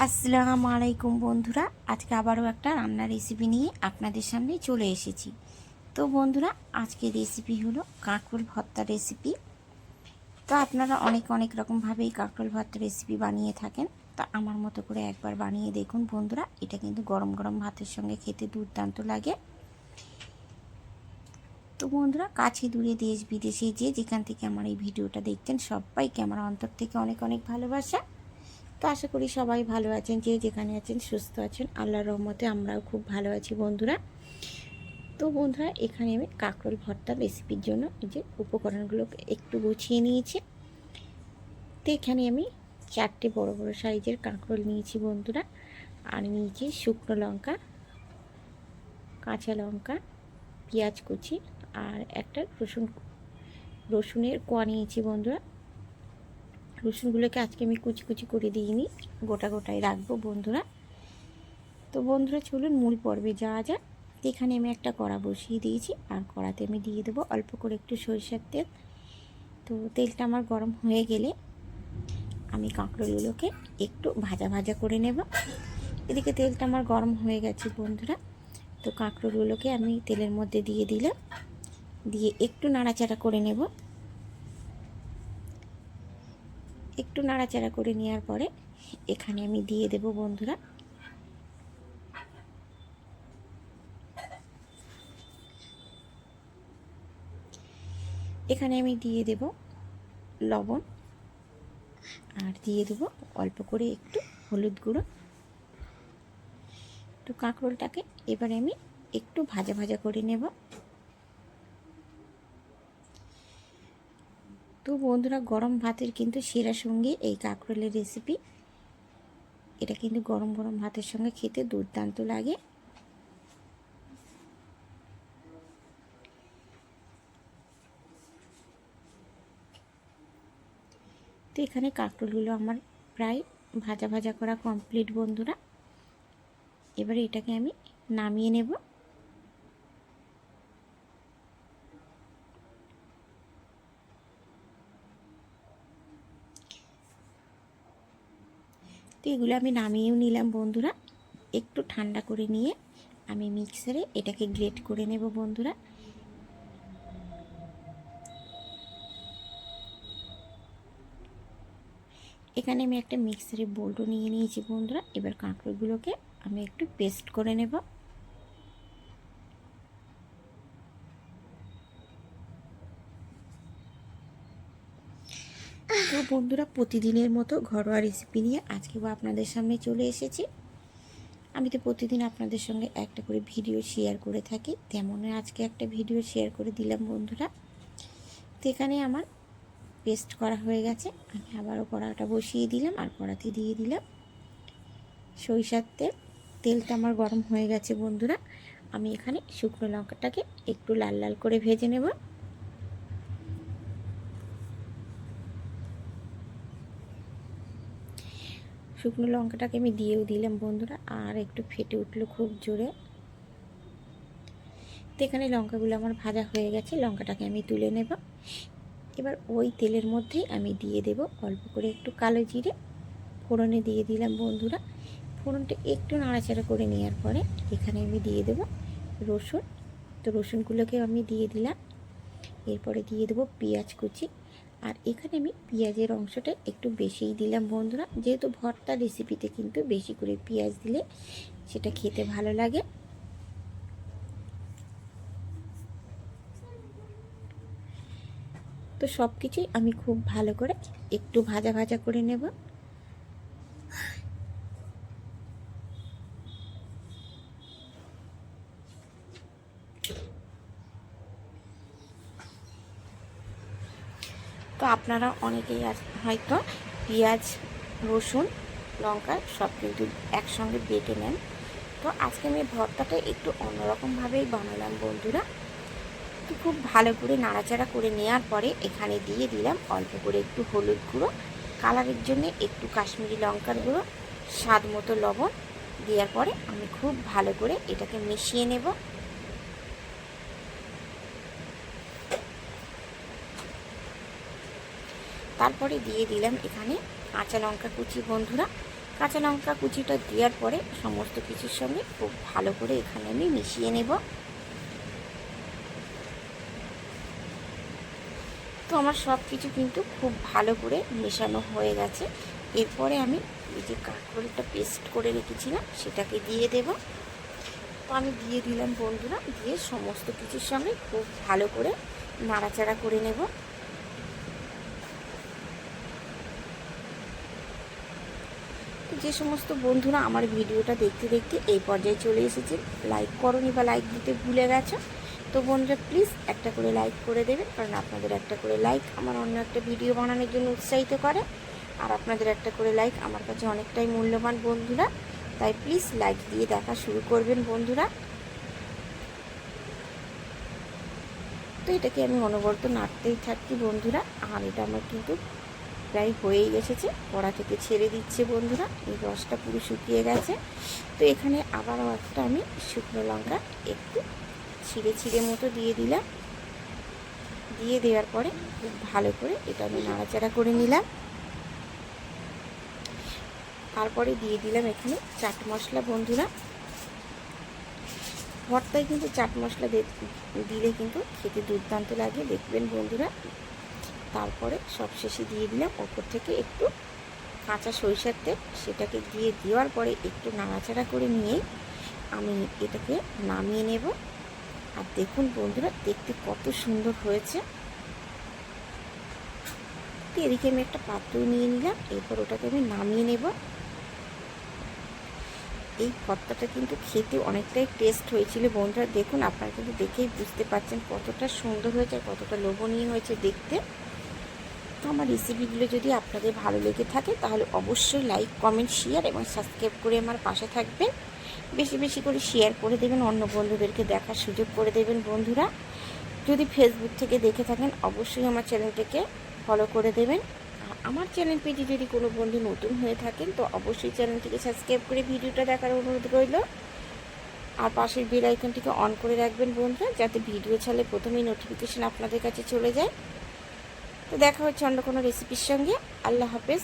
আসসালামু আলাইকুম বন্ধুরা, আজকে আবারও একটা রান্নার রেসিপি নিয়ে আপনাদের সামনে চলে এসেছি। তো বন্ধুরা, আজকের রেসিপি হলো কাঁকরোল ভর্তা রেসিপি। তো আপনারা অনেক অনেক রকমভাবেই কাঁকরোল ভর্তা রেসিপি বানিয়ে থাকেন। তো আমার মতো করে একবার বানিয়ে দেখুন বন্ধুরা, এটা কিন্তু গরম গরম ভাতের সঙ্গে খেতে দুর্দান্ত লাগে। তো বন্ধুরা, কাছে দূরে দেশ বিদেশে যে যেখান থেকে আমার এই ভিডিওটা দেখছেন সবাইকে আমার অন্তর থেকে অনেক অনেক ভালোবাসা। তো আশা করি সবাই ভালো আছেন, যে যেখানে আছেন সুস্থ আছেন। আল্লাহর রহমতে আমরাও খুব ভালো আছি বন্ধুরা। তো বন্ধুরা, এখানে আমি কাঁকরোল ভর্তার রেসিপির জন্য এই যে উপকরণগুলোকে একটু গুছিয়ে নিয়েছি। তো এখানে আমি 4টে বড় বড় সাইজের কাঁকরোল নিয়েছি বন্ধুরা, আর নিয়েছি শুকনো লঙ্কা, কাঁচা লঙ্কা, পেঁয়াজ কুচি, আর একটা রসুনের কোয়া নিয়েছি বন্ধুরা। রসুনগুলোকে আজকে আমি কুচি কুচি করে দিইনি, গোটা গোটাই রাখবো বন্ধুরা। তো বন্ধুরা, চলুন মূল পর্বে যাওয়া যাক। এখানে আমি একটা কড়া বসিয়ে দিয়েছি, আর কড়াতে আমি দিয়ে দেবো অল্প করে একটু সরিষার তেল। তো তেলটা আমার গরম হয়ে গেলে আমি কাঁকরোলগুলোকে একটু ভাজা ভাজা করে নেব। এদিকে তেলটা আমার গরম হয়ে গেছে বন্ধুরা। তো কাঁকরোলগুলোকে আমি তেলের মধ্যে দিয়ে দিলাম, দিয়ে একটু নাড়াচাড়া করে নেব। একটু নাড়াচাড়া করে নেওয়ার পরে এখানে আমি দিয়ে দেব বন্ধুরা এখানে আমি দিয়ে দেব লবণ, আর দিয়ে দেব অল্প করে একটু হলুদ গুঁড়ো। তো কাঁকরোলটাকে এবারে আমি একটু ভাজা ভাজা করে নেব। তো বন্ধুরা, গরম ভাতের কিন্তু সেরা সঙ্গে এই কাঁকরোলের রেসিপি। এটা কিন্তু গরম গরম ভাতের সঙ্গে খেতে দুর্দান্ত লাগে। তো এখানে কাঁকরোলগুলো আমার প্রায় ভাজা ভাজা করা কমপ্লিট বন্ধুরা। এবারে এটাকে আমি নামিয়ে নেব। তো এগুলো আমি নামিয়েও নিলাম বন্ধুরা। একটু ঠান্ডা করে নিয়ে আমি মিক্সারে এটাকে গ্রেট করে নেব বন্ধুরা। এখানে আমি একটা মিক্সারে বোলও নিয়ে নিয়েছি বন্ধুরা। এবার কাঁকরোলগুলোকে আমি একটু পেস্ট করে নেব। তো বন্ধুরা, প্রতিদিনের মতো ঘরোয়া রেসিপি নিয়ে আজকেও আপনাদের সামনে চলে এসেছি। আমি তো প্রতিদিন আপনাদের সঙ্গে একটা করে ভিডিও শেয়ার করে থাকি, তেমনই আজকে একটা ভিডিও শেয়ার করে দিলাম বন্ধুরা। তো এখানে আমার পেস্ট করা হয়ে গেছে। আমি আবারও কড়াটা বসিয়ে দিলাম, আর কড়াতে দিয়ে দিলাম সরিষার তেল। তেলটা আমার গরম হয়ে গেছে বন্ধুরা। আমি এখানে শুকনো লঙ্কাটাকে একটু লাল লাল করে ভেজে নেব। শুকনো লঙ্কাটাকে আমি দিয়েও দিলাম বন্ধুরা, আর একটু ফেটে উঠলো খুব জোরে। তো এখানে লঙ্কাগুলো আমার ভাজা হয়ে গেছে, লঙ্কাটাকে আমি তুলে নেব। এবার ওই তেলের মধ্যেই আমি দিয়ে দেব অল্প করে একটু কালো জিরে, ফোড়নে দিয়ে দিলাম বন্ধুরা। ফোড়নটা একটু নাড়াচাড়া করে নেওয়ার পরে এখানে আমি দিয়ে দেব রসুন। তো রসুনগুলোকে আমি দিয়ে দিলাম। এরপরে দিয়ে দেবো পেঁয়াজ কুচি, আর এখানে আমি পেঁয়াজের অংশটা একটু বেশিই দিলাম বন্ধুরা, যেহেতু ভর্তা রেসিপিতে কিন্তু বেশি করে পেঁয়াজ দিলে সেটা খেতে ভালো লাগে। তো সব কিছুই আমি খুব ভালো করে একটু ভাজা ভাজা করে নেব। তো আপনারা অনেকেই হয়তো পেঁয়াজ, রসুন, লঙ্কা সব কিন্তু একসঙ্গে বেটে নেন। তো আজকে আমি ভর্তাটা একটু অন্যরকমভাবেই বানালাম বন্ধুরা। তো খুব ভালো করে নাড়াচাড়া করে নেওয়ার পরে এখানে দিয়ে দিলাম অল্প করে একটু হলুদ গুঁড়ো, কালারের জন্য একটু কাশ্মীরি লঙ্কার গুঁড়ো, স্বাদ মতো লবণ দেওয়ার পরে আমি খুব ভালো করে এটাকে মিশিয়ে নেব। তারপরে দিয়ে দিলাম এখানে কাঁচা লঙ্কা কুচি বন্ধুরা। কাঁচা লঙ্কা কুচিটা দেওয়ার পরে সমস্ত কিছুর সঙ্গে খুব ভালো করে এখানে আমি মিশিয়ে নেব। তো আমার সব কিছু কিন্তু খুব ভালো করে মেশানো হয়ে গেছে। এরপরে আমি এই যে কাঁকরোলটা পেস্ট করে রেখেছিলাম সেটাকে দিয়ে দেব। তো আমি দিয়ে দিলাম বন্ধুরা, দিয়ে সমস্ত কিছুর সঙ্গে খুব ভালো করে নাড়াচাড়া করে নেব। যে সমস্ত বন্ধুরা আমার ভিডিওটা দেখতে দেখতে এই পর্যায়ে চলে এসেছে, লাইক করনি বা লাইক দিতে ভুলে গেছো, তো বন্ধুরা প্লিজ একটা করে লাইক করে দেবেন, কারণ আপনাদের একটা করে লাইক আমার অন্য একটা ভিডিও বানানোর জন্য উৎসাহিত করে। আর আপনাদের একটা করে লাইক আমার কাছে অনেকটাই মূল্যবান বন্ধুরা, তাই প্লিজ লাইক দিয়ে দেখা শুরু করবেন বন্ধুরা। তো এটাকে আমি অনবরত নাড়তেই থাকি বন্ধুরা। আর এটা আমার কিন্তু প্রায় হয়েই এসেছে, কড়া থেকে ছেড়ে দিচ্ছে বন্ধুরা, এই রসটা পুরো শুকিয়ে গেছে। তো এখানে আবারও একটা আমি শুকনো লঙ্কা একটু ছিঁড়ে ছিঁড়ে মতো দিয়ে দিলাম। দিয়ে দেওয়ার পরে খুব ভালো করে এটা আমি নাড়াচাড়া করে নিলাম। তারপরে দিয়ে দিলাম এখানে চাট মশলা বন্ধুরা। ভর্তায় কিন্তু চাট মশলা দিলে কিন্তু খেতে দুর্দান্ত লাগে, দেখবেন বন্ধুরা। তারপরে সবশেষে দিয়ে দিলাম ওপর থেকে একটু কাঁচা সরিষার তেল, সেটাকে দিয়ে দেওয়ার পরে একটু নাড়াচাড়া করে নিয়ে আমি এটাকে নামিয়ে নেব। আর দেখুন বন্ধুরা দেখতে কত সুন্দর হয়েছে। তো এদিকে আমি একটা পাত্র নিয়ে নিলাম, এরপর ওটাকে আমি নামিয়ে নেব। এই ভর্তাটা কিন্তু খেতে অনেকটাই টেস্ট হয়েছিল বন্ধুরা, দেখুন আপনারা কিন্তু দেখেই বুঝতে পারছেন কতটা সুন্দর হয়েছে আর কতটা লোভনীয় হয়েছে দেখতে। তো আমার রেসিপিগুলো যদি আপনাদের ভালো লেগে থাকে তাহলে অবশ্যই লাইক কমেন্ট শেয়ার এবং সাবস্ক্রাইব করে আমার পাশে থাকবেন। বেশি বেশি করে শেয়ার করে দেবেন, অন্য বন্ধুদেরকে দেখার সুযোগ করে দেবেন বন্ধুরা। যদি ফেসবুক থেকে দেখে থাকেন অবশ্যই আমার চ্যানেলটাকে ফলো করে দেবেন। আমার চ্যানেল পেজে যদি কোনো বন্ধু নতুন হয়ে থাকেন তো অবশ্যই চ্যানেলটিকে সাবস্ক্রাইব করে ভিডিওটা দেখার অনুরোধ রইল। আর পাশের বেল আইকনটিকে অন করে রাখবেন বন্ধুরা, যাতে ভিডিও ছাড়লে প্রথমেই নোটিফিকেশান আপনাদের কাছে চলে যায়। তো দেখা হচ্ছে অন্য কোনো রেসিপির সঙ্গে। আল্লাহ হাফেজ।